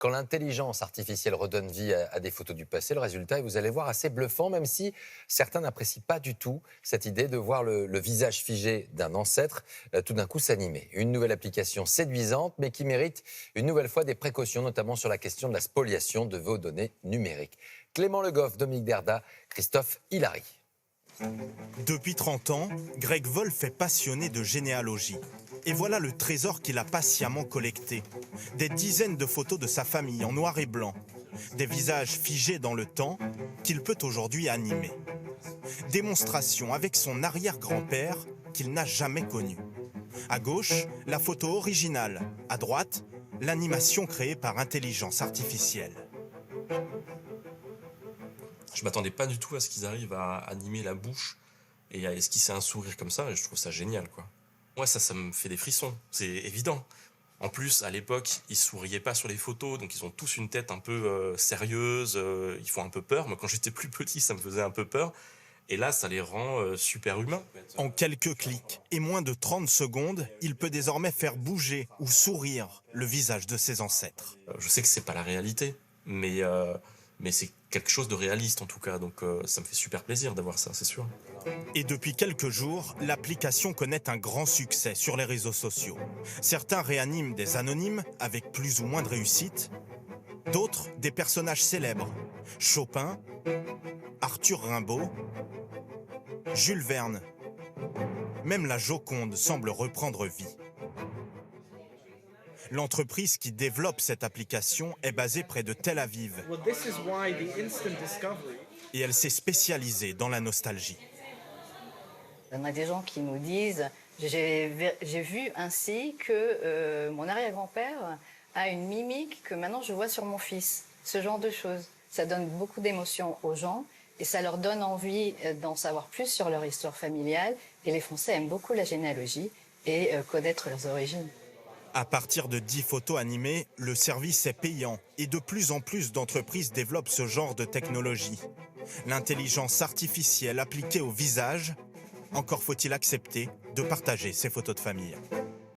Quand l'intelligence artificielle redonne vie à des photos du passé, le résultat est, vous allez voir, assez bluffant, même si certains n'apprécient pas du tout cette idée de voir le visage figé d'un ancêtre tout d'un coup s'animer. Une nouvelle application séduisante, mais qui mérite une nouvelle fois des précautions, notamment sur la question de la spoliation de vos données numériques. Clément Le Goff, Dominique Derda, Christophe Hilary. Depuis 30 ans, Greg Wolf est passionné de généalogie. Et voilà le trésor qu'il a patiemment collecté. Des dizaines de photos de sa famille en noir et blanc. Des visages figés dans le temps qu'il peut aujourd'hui animer. Démonstration avec son arrière-grand-père qu'il n'a jamais connu. À gauche, la photo originale. À droite, l'animation créée par intelligence artificielle. Je m'attendais pas du tout à ce qu'ils arrivent à animer la bouche et à esquisser un sourire comme ça, et je trouve ça génial, quoi. Ouais, ça me fait des frissons, c'est évident. En plus, à l'époque, ils souriaient pas sur les photos, donc ils ont tous une tête un peu sérieuse, ils font un peu peur. Moi, quand j'étais plus petit, ça me faisait un peu peur. Et là, ça les rend super humains. En quelques clics et moins de 30 secondes, il peut désormais faire bouger ou sourire le visage de ses ancêtres. Je sais que c'est pas la réalité, mais c'est quelque chose de réaliste en tout cas, donc ça me fait super plaisir d'avoir ça, c'est sûr. Et depuis quelques jours, l'application connaît un grand succès sur les réseaux sociaux. Certains réaniment des anonymes avec plus ou moins de réussite, d'autres des personnages célèbres. Chopin, Arthur Rimbaud, Jules Verne. Même la Joconde semble reprendre vie. L'entreprise qui développe cette application est basée près de Tel Aviv. Et elle s'est spécialisée dans la nostalgie. On a des gens qui nous disent « j'ai vu ainsi que mon arrière-grand-père a une mimique que maintenant je vois sur mon fils ». Ce genre de choses. Ça donne beaucoup d'émotions aux gens et ça leur donne envie d'en savoir plus sur leur histoire familiale. Et les Français aiment beaucoup la généalogie et connaître leurs origines. À partir de 10 photos animées, le service est payant et de plus en plus d'entreprises développent ce genre de technologie. L'intelligence artificielle appliquée au visage, encore faut-il accepter de partager ces photos de famille.